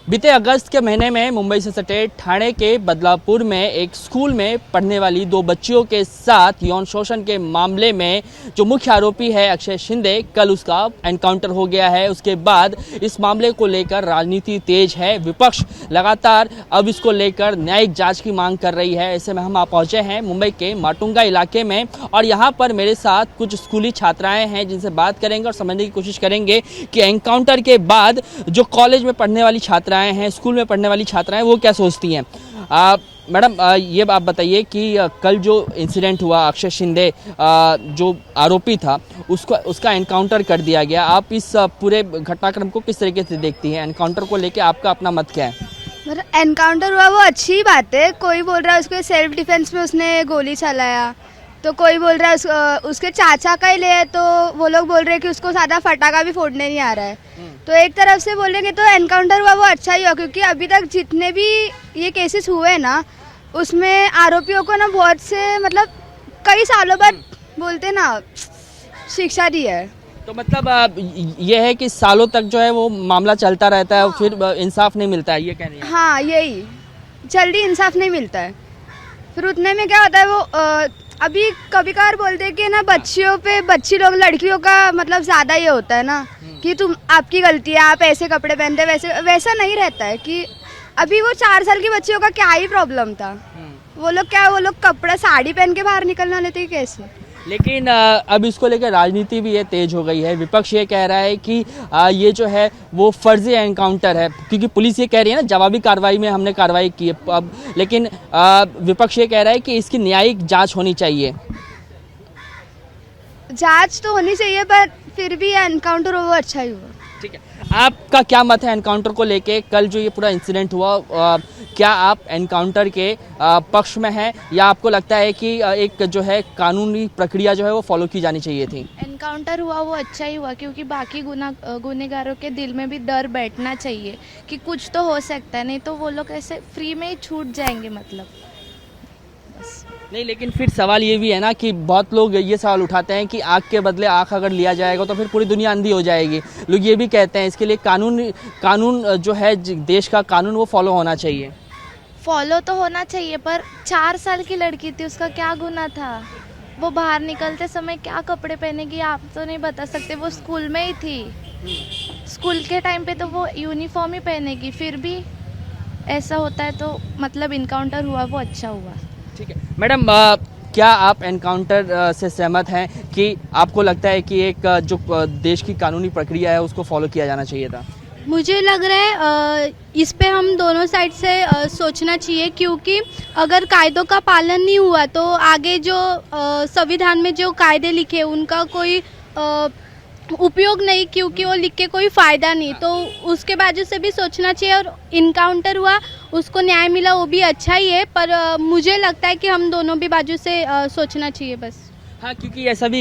बीते अगस्त के महीने में मुंबई से सटे ठाणे के बदलापुर में एक स्कूल में पढ़ने वाली दो बच्चियों के साथ यौन शोषण के मामले में जो मुख्य आरोपी है अक्षय शिंदे, कल उसका एनकाउंटर हो गया है। उसके बाद इस मामले को लेकर राजनीति तेज है। विपक्ष लगातार अब इसको लेकर न्यायिक जांच की मांग कर रही है। ऐसे में हम पहुंचे हैं मुंबई के माटुंगा इलाके में और यहाँ पर मेरे साथ कुछ स्कूली छात्राएं हैं जिनसे बात करेंगे और समझने की कोशिश करेंगे कि एनकाउंटर के बाद जो कॉलेज में पढ़ने वाली छात्राएं हैं, स्कूल में पढ़ने वाली छात्राएं, वो क्या सोचती हैं। मैडम, ये आप बताइए कि कल जो इंसिडेंट हुआ, अक्षय शिंदे जो आरोपी था उसका एनकाउंटर कर दिया गया। आप इस पूरे घटनाक्रम को किस तरीके से देखती हैं? एनकाउंटर को लेके आपका अपना मत क्या है? मतलब एनकाउंटर हुआ वो अच्छी बात है। कोई बोल रहा है उसके सेल्फ डिफेंस में उसने गोली चलाया, तो कोई बोल रहा है उसके चाचा का ही ले है, तो वो लोग बोल रहे हैं कि उसको ज़्यादा फटाका भी फोड़ने नहीं आ रहा है। तो एक तरफ से बोलेंगे तो एनकाउंटर हुआ वो अच्छा ही हुआ, क्योंकि अभी तक जितने भी ये केसेस हुए हैं ना, उसमें आरोपियों को ना बहुत से मतलब कई सालों बाद बोलते ना शिक्षा दी है। तो मतलब ये है कि सालों तक जो है वो मामला चलता रहता है। हाँ। फिर इंसाफ नहीं मिलता है, ये कह रही है? हाँ, यही जल्दी इंसाफ नहीं मिलता है। फिर उतने में क्या होता है, वो अभी कभी कभार बोलते हैं कि ना बच्चियों पे, बच्ची लोग, लड़कियों का मतलब ज़्यादा ये होता है ना कि तुम, आपकी गलती है, आप ऐसे कपड़े पहनते, वैसा नहीं रहता है। कि अभी वो 4 साल की बच्चियों का क्या ही प्रॉब्लम था। वो लोग कपड़ा साड़ी पहन के बाहर निकलने वाले थे कैसे। लेकिन अब इसको लेकर राजनीति भी ये तेज हो गई है। विपक्ष ये कह रहा है कि ये जो है वो फर्जी एनकाउंटर है, क्योंकि पुलिस ये कह रही है ना जवाबी कार्रवाई में हमने कार्रवाई की है। अब लेकिन विपक्ष ये कह रहा है कि इसकी न्यायिक जांच होनी चाहिए। जांच तो होनी चाहिए, पर फिर भी एनकाउंटर वो अच्छा ही हुआ। ठीक है, आपका क्या मत है एनकाउंटर को लेके? कल जो ये पूरा इंसिडेंट हुआ, क्या आप एनकाउंटर के पक्ष में हैं, या आपको लगता है कि एक जो है कानूनी प्रक्रिया जो है वो फॉलो की जानी चाहिए थी? एनकाउंटर हुआ वो अच्छा ही हुआ, क्योंकि बाकी गुनहगारों के दिल में भी डर बैठना चाहिए कि कुछ तो हो सकता है, नहीं तो वो लोग ऐसे फ्री में ही छूट जाएंगे। मतलब बस। नहीं, लेकिन फिर सवाल ये भी है ना कि बहुत लोग ये सवाल उठाते हैं कि आँख के बदले आँख अगर लिया जाएगा तो फिर पूरी दुनिया अंधी हो जाएगी। लोग ये भी कहते हैं इसके लिए कानून जो है देश का कानून वो फॉलो होना चाहिए। फॉलो तो होना चाहिए, पर 4 साल की लड़की थी, उसका क्या गुनाह था? वो बाहर निकलते समय क्या कपड़े पहनेगी आप तो नहीं बता सकते। वो स्कूल में ही थी, स्कूल के टाइम पे तो वो यूनिफॉर्म ही पहनेगी। फिर भी ऐसा होता है तो मतलब इनकाउंटर हुआ वो अच्छा हुआ। ठीक है मैडम, क्या आप एनकाउंटर से सहमत हैं कि आपको लगता है कि एक जो देश की कानूनी प्रक्रिया है उसको फॉलो किया जाना चाहिए था? मुझे लग रहा है इस पे हम दोनों साइड से सोचना चाहिए, क्योंकि अगर कायदों का पालन नहीं हुआ तो आगे जो संविधान में जो कायदे लिखे उनका कोई उपयोग नहीं, क्योंकि वो लिख के कोई फ़ायदा नहीं। तो उसके बाजू से भी सोचना चाहिए। और इनकाउंटर हुआ, उसको न्याय मिला, वो भी अच्छा ही है, पर मुझे लगता है कि हम दोनों भी बाजू से सोचना चाहिए बस। हाँ, क्योंकि ऐसा भी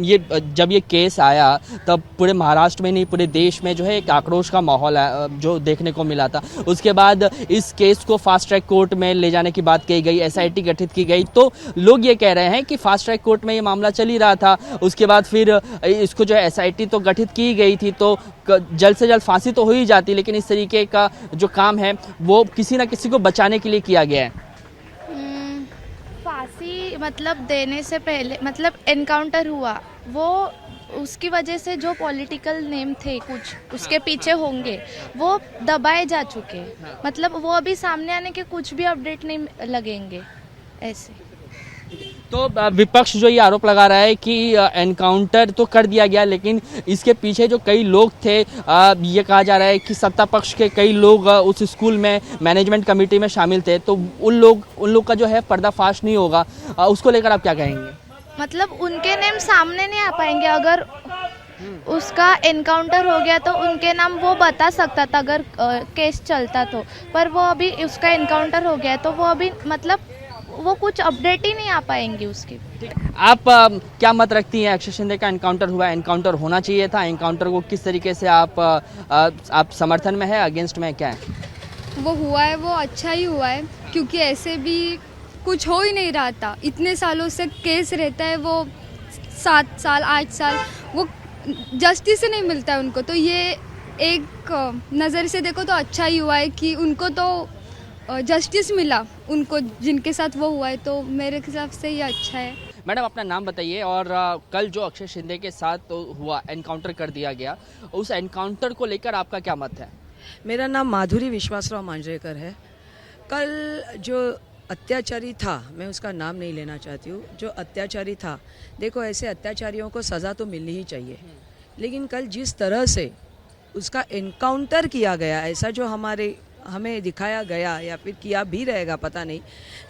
ये जब ये केस आया तब पूरे महाराष्ट्र में नहीं पूरे देश में जो है एक आक्रोश का माहौल जो देखने को मिला था। उसके बाद इस केस को फास्ट ट्रैक कोर्ट में ले जाने की बात कही गई, एसआईटी गठित की गई। तो लोग ये कह रहे हैं कि फास्ट ट्रैक कोर्ट में ये मामला चल ही रहा था, उसके बाद फिर इसको जो है एसआईटी तो गठित की गई थी, तो जल्द से जल्द फांसी तो हो ही जाती, लेकिन इस तरीके का जो काम है वो किसी न किसी को बचाने के लिए किया गया है। फांसी मतलब देने से पहले, मतलब एनकाउंटर हुआ वो उसकी वजह से जो पॉलिटिकल नेम थे कुछ उसके पीछे होंगे, वो दबाए जा चुके। मतलब वो अभी सामने आने के कुछ भी अपडेट नहीं लगेंगे ऐसे। तो विपक्ष जो ये आरोप लगा रहा है कि एनकाउंटर तो कर दिया गया, लेकिन इसके पीछे जो कई लोग थे, ये कहा जा रहा है कि सत्ता पक्ष के कई लोग उस स्कूल में मैनेजमेंट कमेटी में शामिल थे, तो उन लोग का जो है पर्दाफाश नहीं होगा, उसको लेकर आप क्या कहेंगे? मतलब उनके नेम सामने नहीं आ पाएंगे। अगर उसका एनकाउंटर हो गया तो उनके नाम वो बता सकता था अगर केस चलता तो, पर वो अभी उसका एनकाउंटर हो गया तो वो अभी मतलब वो कुछ अपडेट ही नहीं आ पाएंगे उसकी। आप क्या मत रखती हैं? अक्षय शिंदे का एनकाउंटर हुआ, एनकाउंटर होना चाहिए था, एनकाउंटर को किस तरीके से आप समर्थन में है, अगेंस्ट में, क्या है? वो हुआ है वो अच्छा ही हुआ है, क्योंकि ऐसे भी कुछ हो ही नहीं रहा था। इतने सालों से केस रहता है, वो 7 साल 8 साल वो जस्टिस नहीं मिलता है उनको, तो ये एक नज़र से देखो तो अच्छा ही हुआ है कि उनको तो जस्टिस मिला, उनको जिनके साथ वो हुआ है, तो मेरे हिसाब से ये अच्छा है। मैडम अपना नाम बताइए और कल जो अक्षय शिंदे के साथ तो हुआ, एनकाउंटर कर दिया गया, उस एनकाउंटर को लेकर आपका क्या मत है? मेरा नाम माधुरी विश्वासराव मांजरेकर है। कल जो अत्याचारी था, मैं उसका नाम नहीं लेना चाहती हूँ, जो अत्याचारी था, देखो ऐसे अत्याचारियों को सज़ा तो मिलनी ही चाहिए, लेकिन कल जिस तरह से उसका एनकाउंटर किया गया, ऐसा जो हमें दिखाया गया या फिर किया भी रहेगा पता नहीं,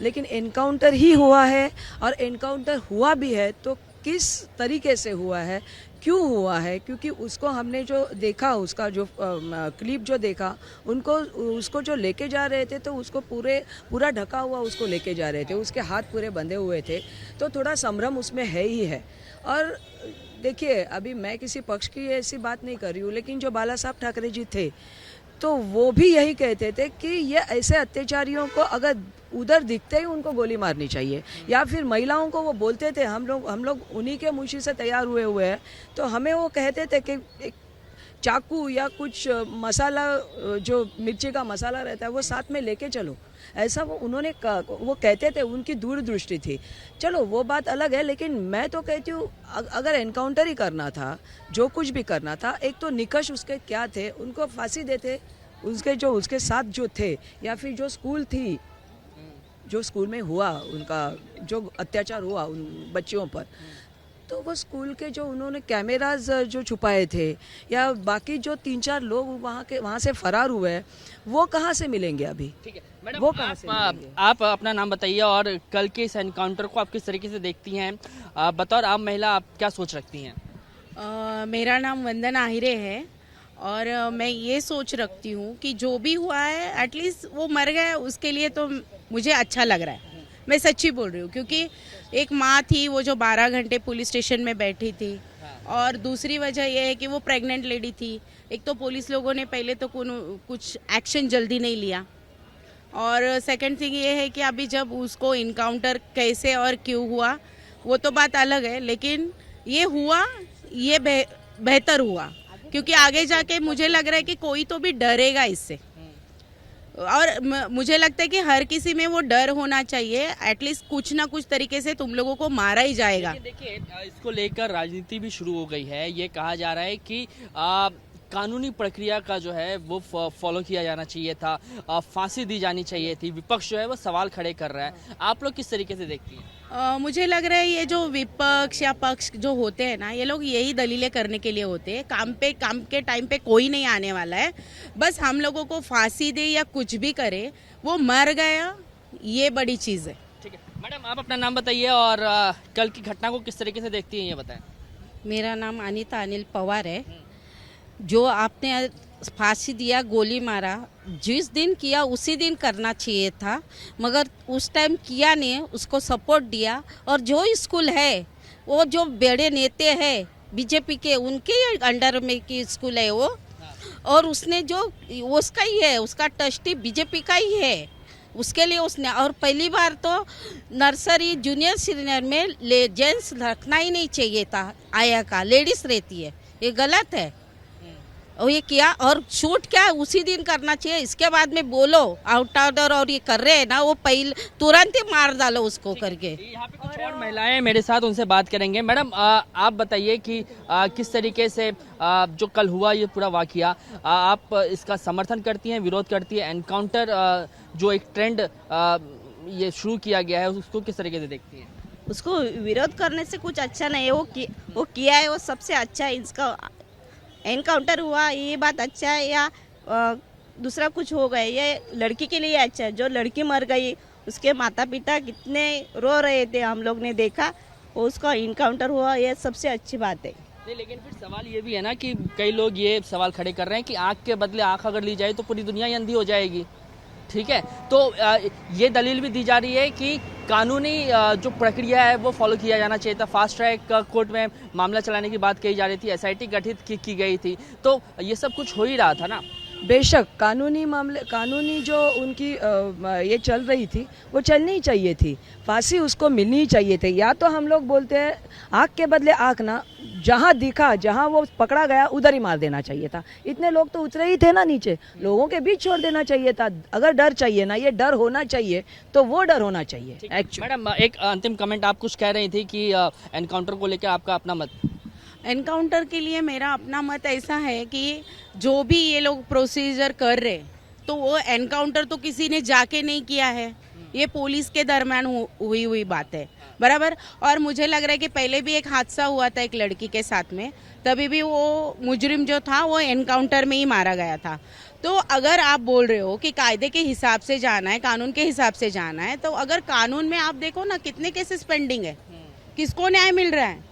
लेकिन एनकाउंटर ही हुआ है। और एनकाउंटर हुआ भी है तो किस तरीके से हुआ है, क्यों हुआ है, क्योंकि उसको हमने जो देखा, उसका जो क्लिप जो देखा, उसको जो लेके जा रहे थे तो उसको पूरा ढका हुआ उसको लेके जा रहे थे, उसके हाथ पूरे बंधे हुए थे, तो थोड़ा संभ्रम उसमें है ही है। और देखिए, अभी मैं किसी पक्ष की ऐसी बात नहीं कर रही हूँ, लेकिन जो बाला साहब ठाकरे जी थे तो वो भी यही कहते थे कि ये ऐसे अत्याचारियों को अगर उधर दिखते ही उनको गोली मारनी चाहिए, या फिर महिलाओं को वो बोलते थे, हम लोग उन्हीं के मुंशी से तैयार हुए हैं, तो हमें वो कहते थे कि एक चाकू या कुछ मसाला, जो मिर्ची का मसाला रहता है, वो साथ में लेके चलो, ऐसा वो कहते थे, उनकी दूरदृष्टि थी। चलो वो बात अलग है, लेकिन मैं तो कहती हूँ अगर एनकाउंटर ही करना था, जो कुछ भी करना था, एक तो निकष उसके क्या थे, उनको फांसी देते, उसके साथ जो थे, या फिर जो स्कूल थी, जो स्कूल में हुआ, उनका जो अत्याचार हुआ उन बच्चियों पर, तो वो स्कूल के जो उन्होंने कैमराज जो छुपाए थे, या बाकी जो 3-4 लोग वहाँ से फरार हुए हैं, वो कहाँ से मिलेंगे अभी? ठीक है मैडम, वो कहाँ से मिलेंगे? आप अपना नाम बताइए और कल के इस एनकाउंटर को आप किस तरीके से देखती हैं? बतौर आम महिला आप क्या सोच रखती हैं? मेरा नाम वंदन आहिरे है और मैं ये सोच रखती हूँ कि जो भी हुआ है, एटलीस्ट वो मर गए, उसके लिए तो मुझे अच्छा लग रहा है। मैं सच्ची बोल रही हूँ, क्योंकि एक माँ थी वो जो 12 घंटे पुलिस स्टेशन में बैठी थी, और दूसरी वजह यह है कि वो प्रेग्नेंट लेडी थी। एक तो पुलिस लोगों ने पहले तो कुछ एक्शन जल्दी नहीं लिया, और सेकंड थिंग ये है कि अभी जब उसको इनकाउंटर कैसे और क्यों हुआ वो तो बात अलग है, लेकिन ये हुआ, ये बेहतर हुआ, क्योंकि आगे जाके मुझे लग रहा है कि कोई तो भी डरेगा इससे, और मुझे लगता है कि हर किसी में वो डर होना चाहिए, एटलीस्ट कुछ ना कुछ तरीके से तुम लोगों को मारा ही जाएगा। देखिए इसको लेकर राजनीति भी शुरू हो गई है। ये कहा जा रहा है कि कानूनी प्रक्रिया का जो है वो फॉलो किया जाना चाहिए था, फांसी दी जानी चाहिए थी। विपक्ष जो है वो सवाल खड़े कर रहा है, आप लोग किस तरीके से देखती हैं? मुझे लग रहा है ये जो विपक्ष या पक्ष जो होते हैं ना, ये लोग यही दलीलें करने के लिए होते हैं। काम के टाइम पे कोई नहीं आने वाला है, बस हम लोगों को फांसी दे या कुछ भी करे, वो मर गया, ये बड़ी चीज़ है। ठीक है मैडम, आप अपना नाम बताइए और कल की घटना को किस तरीके से देखती हैं ये बताएं। मेरा नाम अनीता अनिल पवार है। जो आपने फांसी दिया, गोली मारा, जिस दिन किया उसी दिन करना चाहिए था, मगर उस टाइम किया नहीं, उसको सपोर्ट दिया। और जो स्कूल है, वो जो बड़े नेता है बीजेपी के, उनके अंडर में की स्कूल है वो, और उसने जो उसका ही है, उसका ट्रस्टी बीजेपी का ही है, उसके लिए उसने। और पहली बार तो नर्सरी जूनियर सीनियर में जेंट्स रखना ही नहीं चाहिए था, आया का लेडीज रहती है, ये गलत है। और ये किया, और शूट क्या उसी दिन करना चाहिए, इसके बाद में बोलो आउट ऑर्डर और ये कर रहे हैं ना, वो पहले तुरंत ही मार डालो उसको करके। यहाँ पे कुछ और महिलाएं मेरे साथ, उनसे बात करेंगे। मैडम आप बताइए कि किस तरीके से जो कल हुआ ये पूरा वाकया, आप इसका समर्थन करती हैं, विरोध करती है? एनकाउंटर जो एक ट्रेंड ये शुरू किया गया है, उसको किस तरीके से देखती हैं? उसको विरोध करने से कुछ अच्छा नहीं है, वो किया है, वो सबसे अच्छा है। इसका एनकाउंटर हुआ, ये बात अच्छा है, या दूसरा कुछ हो गया, ये लड़की के लिए अच्छा है। जो लड़की मर गई, उसके माता पिता कितने रो रहे थे, हम लोग ने देखा, उसका इनकाउंटर हुआ, ये सबसे अच्छी बात है। नहीं, लेकिन फिर सवाल ये भी है ना कि कई लोग ये सवाल खड़े कर रहे हैं कि आँख के बदले आँख अगर ली जाए तो पूरी दुनिया ही अंधी हो जाएगी। ठीक है, तो ये दलील भी दी जा रही है कि कानूनी जो प्रक्रिया है वो फॉलो किया जाना चाहिए था। फास्ट ट्रैक कोर्ट में मामला चलाने की बात कही जा रही थी, SIT गठित की गई थी, तो ये सब कुछ हो ही रहा था ना। बेशक कानूनी जो उनकी ये चल रही थी वो चलनी ही चाहिए थी, फांसी उसको मिलनी ही चाहिए थी। या तो हम लोग बोलते हैं आँख के बदले आँख ना, जहाँ दिखा जहाँ वो पकड़ा गया उधर ही मार देना चाहिए था। इतने लोग तो उतरे ही थे ना नीचे, लोगों के बीच छोड़ देना चाहिए था। अगर डर चाहिए ना, ये डर होना चाहिए तो वो डर होना चाहिए एक्चुअली। मैडम एक अंतिम कमेंट, आप कुछ कह रही थी कि एनकाउंटर को लेकर आपका अपना मत। एनकाउंटर के लिए मेरा अपना मत ऐसा है कि जो भी ये लोग प्रोसीजर कर रहे, तो वो एनकाउंटर तो किसी ने जाके नहीं किया है, ये पुलिस के दरमियान हुई बात है, बराबर। और मुझे लग रहा है कि पहले भी एक हादसा हुआ था एक लड़की के साथ में, तभी भी वो मुजरिम जो था वो एनकाउंटर में ही मारा गया था। तो अगर आप बोल रहे हो कि कायदे के हिसाब से जाना है, कानून के हिसाब से जाना है, तो अगर कानून में आप देखो ना कितने केसेस पेंडिंग है, किसको न्याय मिल रहा है।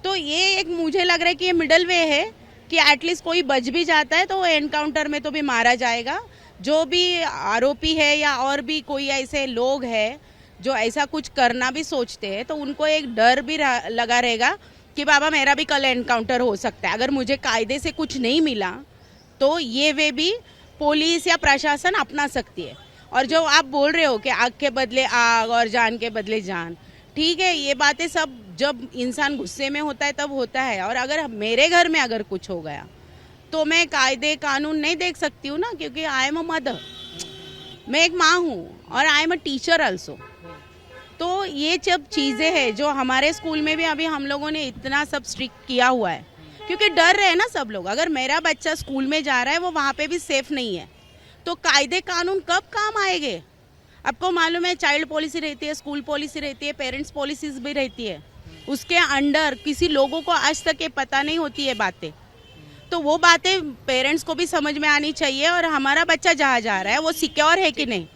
तो ये एक मुझे लग रहा है कि ये मिडल वे है कि एटलीस्ट कोई बच भी जाता है तो वो एनकाउंटर में तो भी मारा जाएगा। जो भी आरोपी है या और भी कोई ऐसे लोग हैं जो ऐसा कुछ करना भी सोचते हैं, तो उनको एक डर भी लगा रहेगा कि बाबा मेरा भी कल एनकाउंटर हो सकता है। अगर मुझे कायदे से कुछ नहीं मिला तो ये वे भी पुलिस या प्रशासन अपना सकती है। और जो आप बोल रहे हो कि आग के बदले आग और जान के बदले जान, ठीक है, ये बातें सब जब इंसान गुस्से में होता है तब होता है। और अगर मेरे घर में अगर कुछ हो गया तो मैं कायदे कानून नहीं देख सकती हूँ ना, क्योंकि आई एम अ मदर, मैं एक माँ हूँ और I am a teacher also. तो ये सब चीज़ें हैं जो हमारे स्कूल में भी अभी हम लोगों ने इतना सब स्ट्रिक्ट किया हुआ है, क्योंकि डर रहे ना सब लोग। अगर मेरा बच्चा स्कूल में जा रहा है वो वहाँ पे भी सेफ नहीं है, तो कायदे कानून कब काम आएंगे। आपको मालूम है चाइल्ड पॉलिसी रहती है, स्कूल पॉलिसी रहती है, पेरेंट्स पॉलिसीज भी रहती है, उसके अंडर किसी लोगों को आज तक ये पता नहीं होती है बातें। तो वो बातें पेरेंट्स को भी समझ में आनी चाहिए और हमारा बच्चा जहाँ जा रहा है वो सिक्योर है कि नहीं।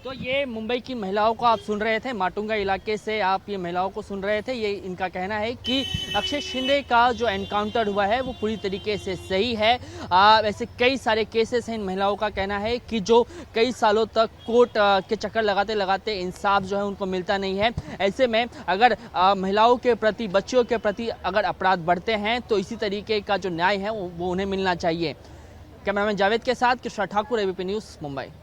तो ये मुंबई की महिलाओं को आप सुन रहे थे, माटुंगा इलाके से आप ये महिलाओं को सुन रहे थे। ये इनका कहना है कि अक्षय शिंदे का जो एनकाउंटर हुआ है वो पूरी तरीके से सही है। ऐसे कई सारे केसेस हैं, इन महिलाओं का कहना है कि जो कई सालों तक कोर्ट के चक्कर लगाते लगाते इंसाफ जो है उनको मिलता नहीं है। ऐसे में अगर महिलाओं के प्रति, बच्चियों के प्रति अगर अपराध बढ़ते हैं तो इसी तरीके का जो न्याय है वो उन्हें मिलना चाहिए। कैमरामैन जावेद के साथ कृष्णा ठाकुर, एबीपी न्यूज़, मुंबई।